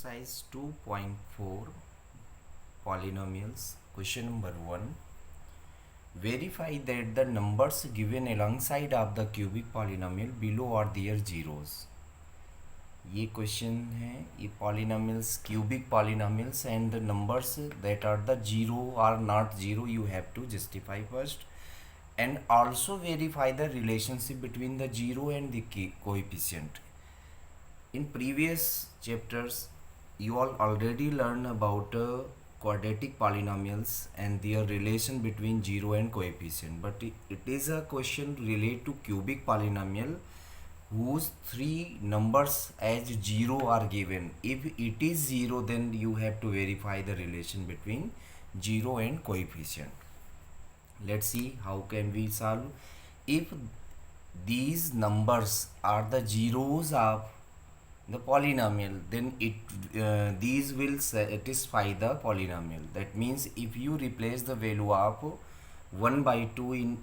Exercise 2.4 Polynomials. Question number 1. Verify that the numbers given alongside of the cubic polynomial below are their zeros. ये question है, ये polynomials cubic polynomials and the numbers that are the zero are not zero you have to justify first and also verify the relationship between the zero and the coefficient. In previous chapters you all already learned about quadratic polynomials and their relation between zero and coefficient, but it is a question related to cubic polynomial whose three numbers as zero are given. If it is zero, then you have to verify the relation between zero and coefficient. Let's see how can we solve. If these numbers are the zeros of the polynomial, then these will satisfy the polynomial. That means if you replace the value of 1 by 2 in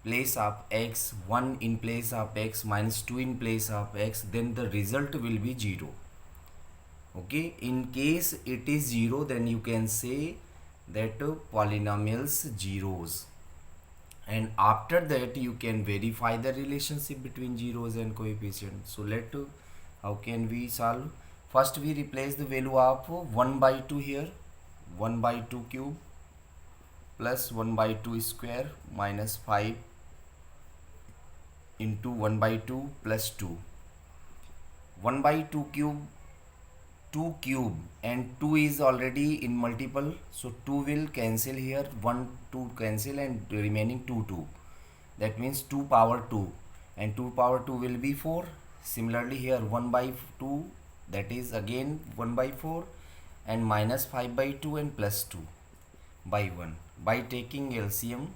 place of x, 1 in place of x, minus 2 in place of x, then the result will be 0. Okay, in case it is 0, then you can say that polynomials zeros, and after that you can verify the relationship between zeros and coefficient. So how can we solve? First we replace the value of 1 by 2 here, 1 by 2 cube plus 1 by 2 square minus 5 into 1 by 2 plus 2. 1 by 2 cube, 2 cube, and 2 is already in multiple, so 2 will cancel here, 1 2 cancel, and remaining 2 that means 2 power 2, and 2 power 2 will be 4. Similarly here 1 by 2, that is again 1 by 4, and minus 5 by 2 and plus 2 by 1. By taking LCM,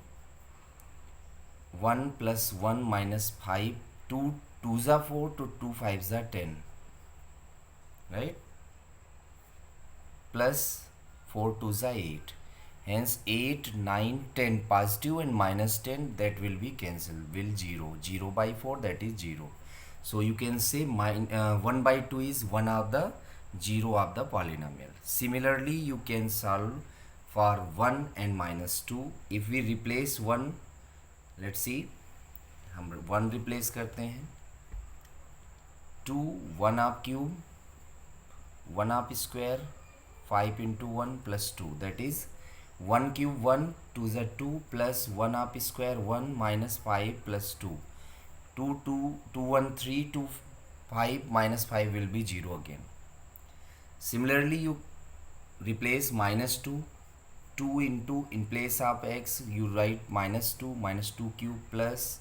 1 plus 1 minus 5, 2 2s are 4, to 2 5s are 10, right? Plus 4 2s are 8, hence 8 9 10 positive, and minus 10 that will be cancelled, will 0 0 by 4, that is 0. So you can say 1 by 2 is one of the zero of the polynomial. Similarly you can solve for 1 and minus 2. If we replace 1, let's see, हम 1 replace करते हैं, 2 1 up cube, 1 up square, 5 into 1 plus 2, that is 1 cube 1, 2 is 2, plus 1 up square 1 minus 5 plus 2, 2 2 2 1 3 2 5 minus 5 will be 0 again. Similarly you replace minus 2, 2 into, in place of x you write minus 2 cube plus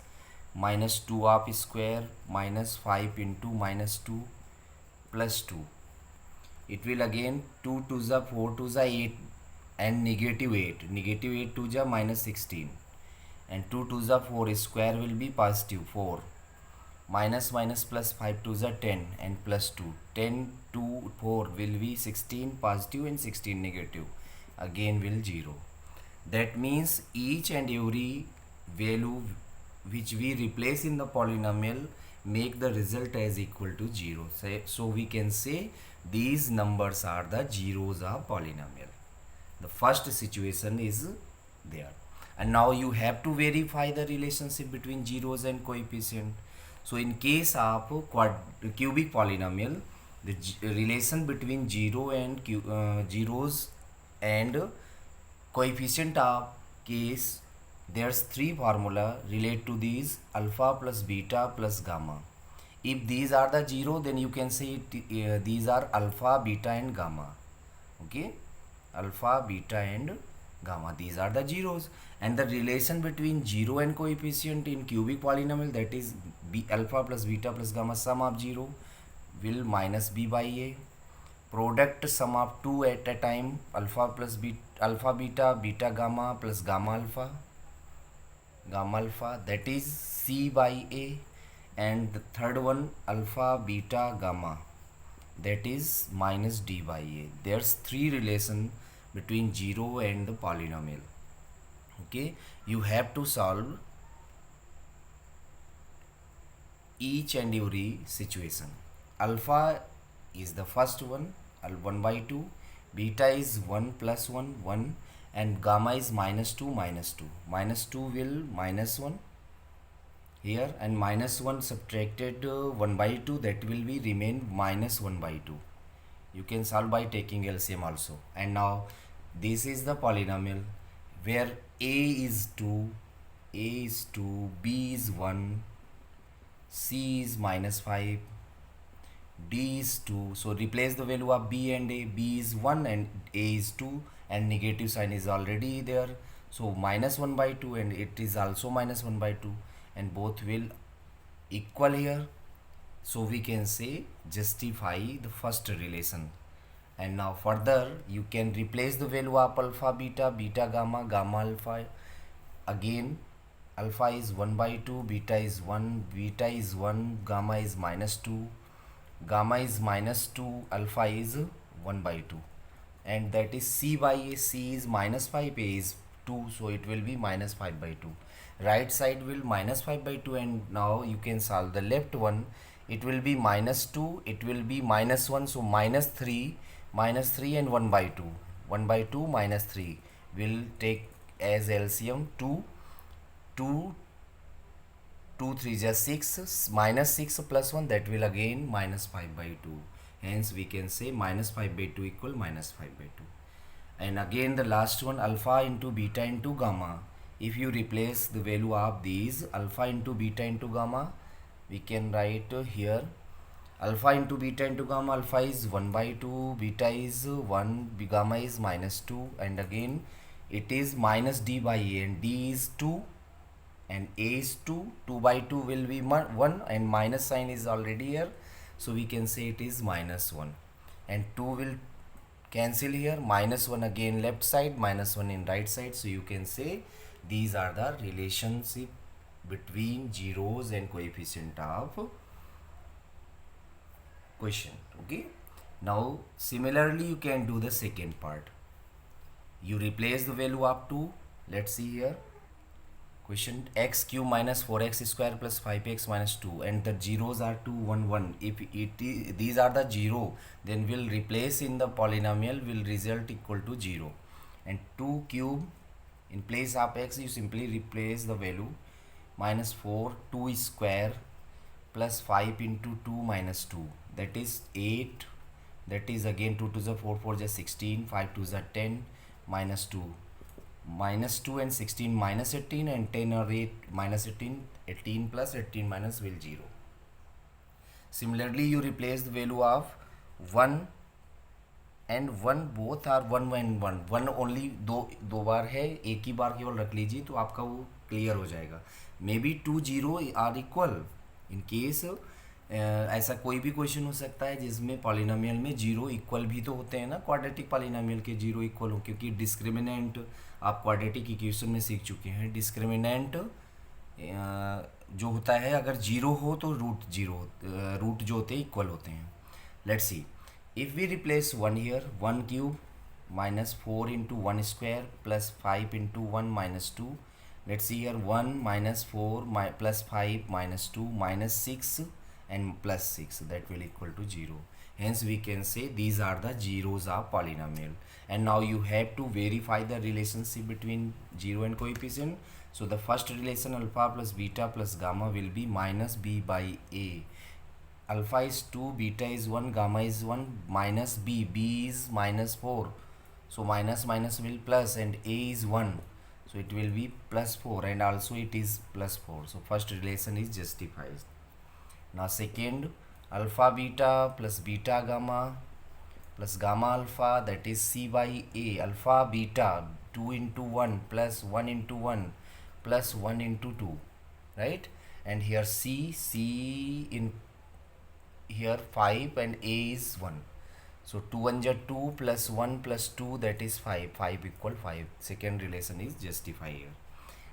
minus 2 up square minus 5 into minus 2 plus 2. It will again 2 2s are 4 2s are 8, and negative 8 2s are minus 16, and 2 2s are 4, square will be positive 4, minus minus plus 5 2s are 10, and plus 2, 10 2 4 will be 16 positive, and 16 negative, again will 0. That means each and every value which we replace in the polynomial make the result as equal to 0. So we can say these numbers are the zeros of polynomial. The first situation is there, and now you have to verify the relationship between zeros and coefficient. So in case of cubic polynomial, the relation between zeros and coefficient of case, there's three formula relate to these: alpha plus beta plus gamma. If these are the zero, then you can say these are alpha, beta and gamma. Okay, alpha, beta and gamma, these are the zeros. And the relation between zero and coefficient in cubic polynomial, that is alpha plus beta plus gamma, sum of 0 will minus b by a. Product sum of 2 at a time, alpha plus beta, alpha beta, beta gamma plus gamma alpha, that is c by a. And the third one, alpha beta gamma, that is minus d by a. There's three relation between 0 and the polynomial. Okay, you have to solve each and every situation. Alpha is the first one, 1 by 2, beta is 1 plus 1 1, and gamma is minus 2 minus 2. Minus 2 will minus 1 here, and minus 1 subtracted 1 by 2, that will be remain minus 1 by 2. You can solve by taking LCM also. And now this is the polynomial where a is 2, a is 2, b is 1, c is minus 5, d is 2. So replace the value of b and a. B is 1 and a is 2, and negative sign is already there, so minus 1 by 2, and it is also minus 1 by 2, and both will equal here. So we can say justify the first relation. And now further you can replace the value of alpha beta, beta gamma, gamma alpha. Again alpha is 1 by 2, beta is 1, beta is 1, gamma is minus 2, gamma is minus 2, alpha is 1 by 2, and that is c by a. C is minus 5, a is 2, so it will be minus 5 by 2. Right side will minus 5 by 2, and now you can solve the left one. It will be minus 2, it will be minus 1, so minus 3 and 1 by 2. 1 by 2 minus 3 will take as LCM 2. 2 3 is 6, minus 6 plus 1, that will again minus 5 by 2. Hence we can say minus 5 by 2 equal minus 5 by 2. And again the last one, alpha into beta into gamma. If you replace the value of these, alpha into beta into gamma, we can write here alpha into beta into gamma. Alpha is 1 by 2, beta is 1, gamma is minus 2, and again it is minus d by a, and d is 2 and a is 2. 2 by 2 will be 1, and minus sign is already here, so we can say it is minus 1, and 2 will cancel here. Minus 1 again left side, minus 1 in right side, so you can say these are the relationship between zeros and coefficient of question. Okay, now similarly you can do the second part. You replace the value of 2. Let's see here. Question, x cube minus 4x square plus 5x minus 2, and the zeros are 2 1 1. If these are the 0, then we'll replace in the polynomial, will result equal to 0. And 2 cube, in place of x you simply replace the value minus 4, 2 square plus 5 into 2 minus 2, that is 8, that is again 2 to the 4 4 is 16, 5 to the 10, minus 2, minus 2 and 16 minus 18, and 10 or 8 minus 18, 18 plus 18 minus will 0. Similarly you replace the value of 1 and 1, both are 1 and 1. 1 only दो बार है, एक ही बार केवल रख लीजिए तो आपका वो clear हो जाएगा. May be 2 0 are equal. In case ऐसा कोई भी क्वेश्चन हो सकता है जिसमें पॉलिनोमियल में 0 इक्वल भी तो होते हैं ना, क्वाड्रेटिक पॉलिनोमियल के 0 इक्वल हो, क्योंकि डिस्क्रिमिनेंट आप क्वाड्रेटिक इक्वेशन में सीख चुके हैं. डिस्क्रिमिनेंट जो होता है अगर 0 हो तो रूट जो होते हैं इक्वल होते हैं. Let's see, if we replace 1 here, 1 cube minus 4 into 1 square plus 5 into 1 minus 2. Let's see here, 1 minus 4 plus 5 minus 2 minus 6 and plus 6, that will equal to 0. Hence we can say these are the zeros of polynomial. And now you have to verify the relationship between 0 and coefficient. So the first relation, alpha plus beta plus gamma, will be minus b by a. Alpha is 2, beta is 1, gamma is 1, minus b, b is minus 4, so minus minus will plus, and a is 1, so it will be plus 4, and also it is plus 4. So first relation is justified. Now second, alpha beta plus beta gamma plus gamma alpha, that is c by a. Alpha beta 2 into 1 plus 1 into 1 plus 1 into 2, right? And here c in here 5 and a is 1, so 2 1 is 2 plus 1 plus 2, that is 5 equal 5. Second relation is justified here.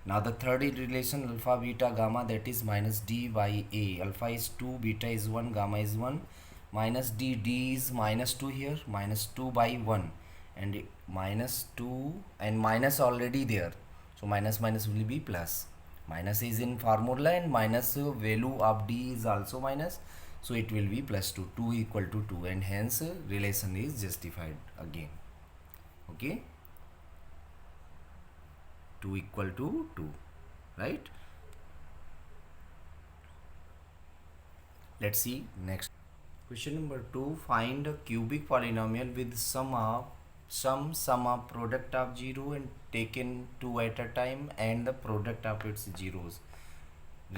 Now the third relation, alpha beta gamma, that is minus d by a. Alpha is 2, beta is 1, gamma is 1, minus d is minus 2 here, minus 2 by 1, and minus 2 and minus already there, so minus minus will be plus. Minus is in formula, and minus value of d is also minus, so it will be plus 2, 2 equal to 2, and hence relation is justified again. Okay, 2 equal to 2, right? Let's see next. Question number 2, find a cubic polynomial with sum of product of 0 and taken 2 at a time and the product of its zeros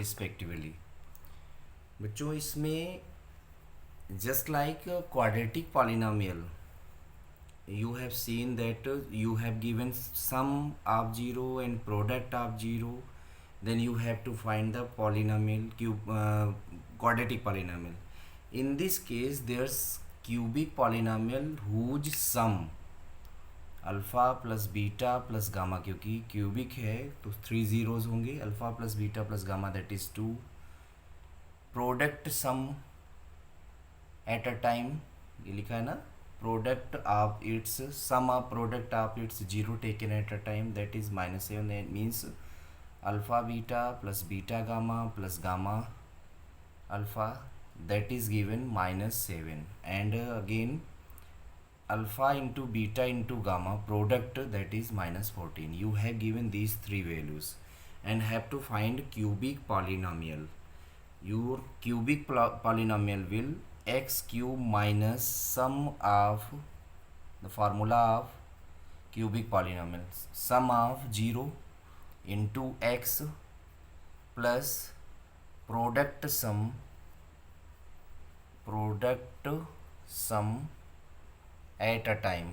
respectively. बच्चों इसमें just like a quadratic polynomial, you have seen that you have given sum of 0 and product of 0, then you have to find the quadratic polynomial. In this case there's cubic polynomial whose sum alpha plus beta plus gamma, क्योंकि cubic है तो 3 zeros होंगे, alpha plus beta plus gamma that is 2, product sum at a time, ये लिखा है ना, product of its sum of product of its 0 taken at a time that is -7, that means alpha beta plus beta gamma plus gamma alpha that is given -7, and again alpha into beta into gamma product that is -14. You have given these three values and have to find cubic polynomial. Your cubic polynomial will x cube minus sum of the formula of cubic polynomials, sum of 0 into x plus product sum at a time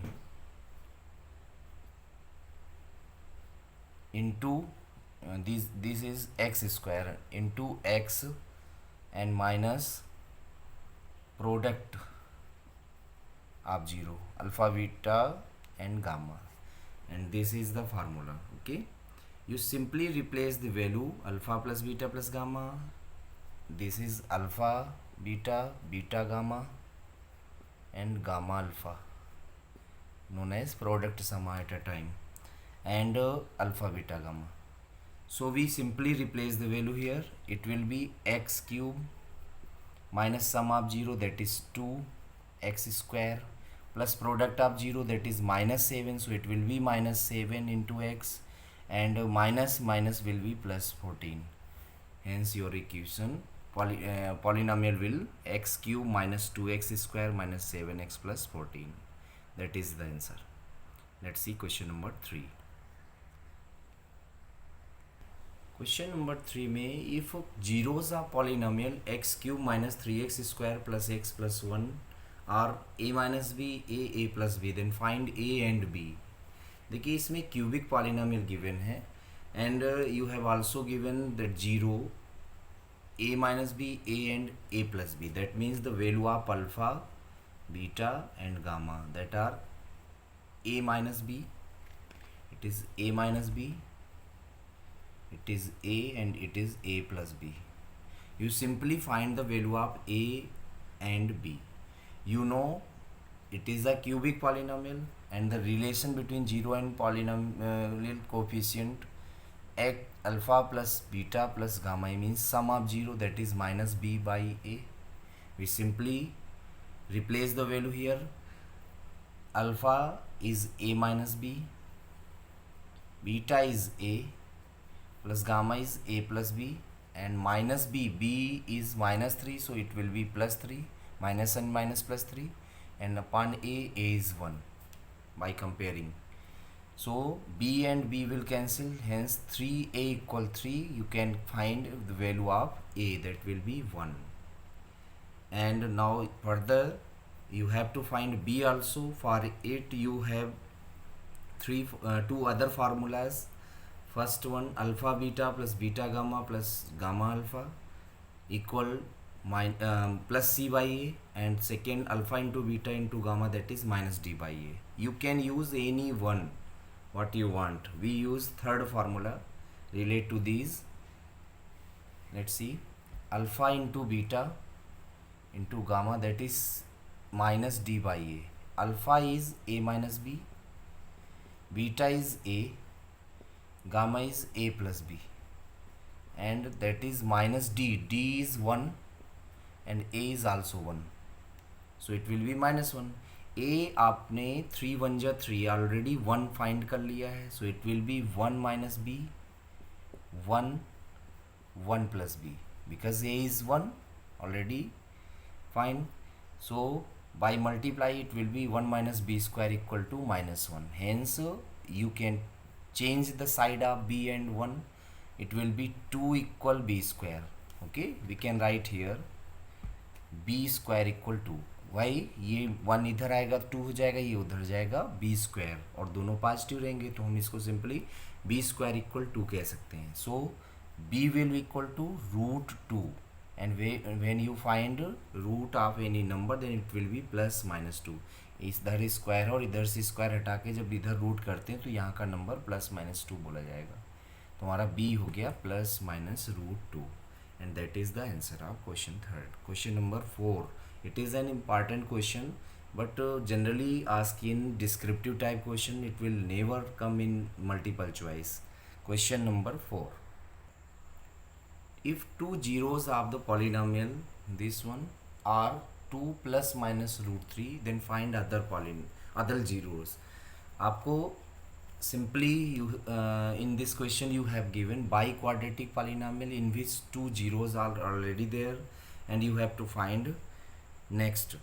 into this is x square into x and minus product of 0 alpha beta and gamma, and this is the formula. Okay, you simply replace the value alpha plus beta plus gamma. This is alpha beta, beta gamma and gamma alpha, known as product sum at a time, and alpha beta gamma. So we simply replace the value here. It will be x cube minus sum of 0 that is 2 x square plus product of 0 that is -7, so it will be -7 into x, and minus will be +14. Hence your equation polynomial will x cube minus 2x square minus 7x plus 14. That is the answer. Let's see question number 3. Question number 3 में if zeros are polynomial x cube minus 3x square plus x plus 1 or a minus b a plus b, then find a and b. देखिए इसमें cubic polynomial given है and you have also given that 0 a minus b a and a plus b, that means the value of alpha beta and gamma that are a minus b, it is a minus b, it is a, and it is a plus b. You simply find the value of a and b. You know it is a cubic polynomial, and the relation between 0 and polynomial coefficient alpha plus beta plus gamma means sum of 0 that is minus b by a. We simply replace the value here. Alpha is a minus b, beta is a plus gamma is a plus b, and minus b is -3, so it will be +3, minus and minus +3, and upon a is 1 by comparing. So b and b will cancel, hence 3a equal 3. You can find the value of a, that will be 1. And now further you have to find b also. For it you have two other formulas. First one alpha beta plus beta gamma plus gamma alpha equal plus c by a, and second alpha into beta into gamma that is minus d by a. You can use any one what you want. We use third formula relate to these. Let's see, alpha into beta into gamma that is minus d by a. Alpha is a minus b, beta is a, gamma is a plus b, and that is minus d. D is 1, and a is also 1, so it will be -1. a आपने 3 1 जा 3 already 1 find कर लिया है, so it will be 1 minus b, 1 1 plus b, because a is 1 already fine. So by multiply it will be 1 minus b square equal to -1. Hence you can change the side of b and 1, it will be 2 equal b square. Okay, we can write here b square equal to, भाई ये 1 इधर आएगा 2 हो जाएगा, ये उधर जाएगा b square, और दोनों पॉजिटिव रहेंगे तो हम इसको सिंपली b स्क्वायर इक्वल 2 कह सकते हैं. सो b will equal to √2, and when you find root of any number then it will be +-2. इधर स्क्वायर और इधर से स्क्वायर हटा के जब इधर रूट करते हैं तो यहाँ का नंबर +-2 बोला जाएगा. तो हमारा b हो गया +-√2, and that is the answer of question 3rd. Question number 4. It is an important question, but generally asked in descriptive type question. It will never come in multiple choice. Question number 4. If two zeros of the polynomial, this one, are 2 ± √3, then find other zeros. आपको simply in this question you have given biquadratic polynomial in which two zeros are already there, and you have to find. Next,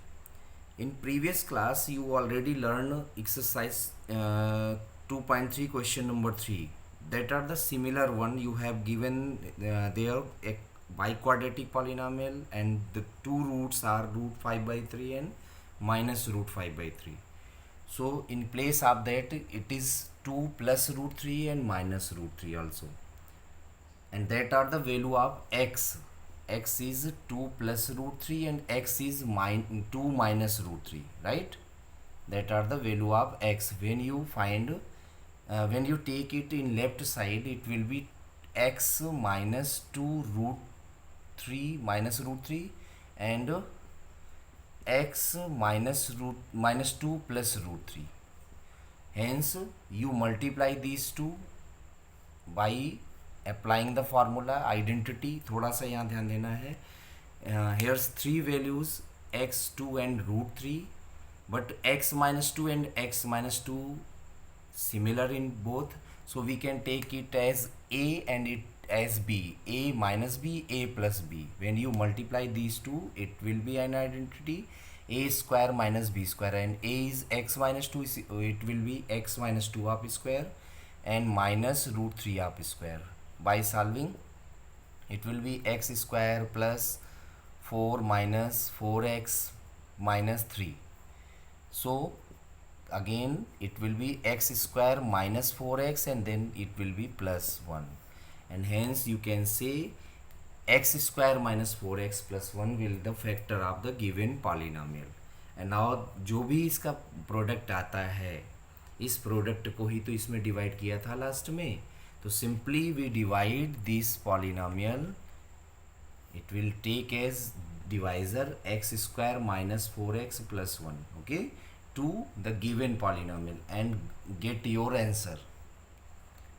in previous class you already learned exercise 2.3 question number 3, that are the similar one. You have given there a biquadratic polynomial and the two roots are √5/3 and -√5/3. So in place of that it is 2 + √3 and -√3 also, and that are the value of x. X is 2 + √3 and x is 2 minus √3, right? That are the value of x. When you find when you take it in left side, it will be x minus 2 √3 and x minus 2 plus √3. Hence you multiply these two by applying the formula identity. थोड़ा सा यहाँ ध्यान देना है. Here's 3 values x2 and √3, but x minus 2 and x minus 2 similar in both, so we can take it as a and it as b, a minus b, a plus b. When you multiply these two, it will be an identity, a square minus b square, and a is x minus 2, it will be x minus 2 up square and minus √3 up square. By solving, it will be x square plus 4 minus 4x minus 3. So again it will be x square minus 4x and then it will be +1, and hence you can say x square minus 4x plus 1 will the factor of the given polynomial. And now जो भी इसका product आता है, इस product को ही तो इसमें divide किया था लास्ट में, तो simply we divide this polynomial. It will take as divisor x square minus 4x plus 1, okay, to the given polynomial and get your answer.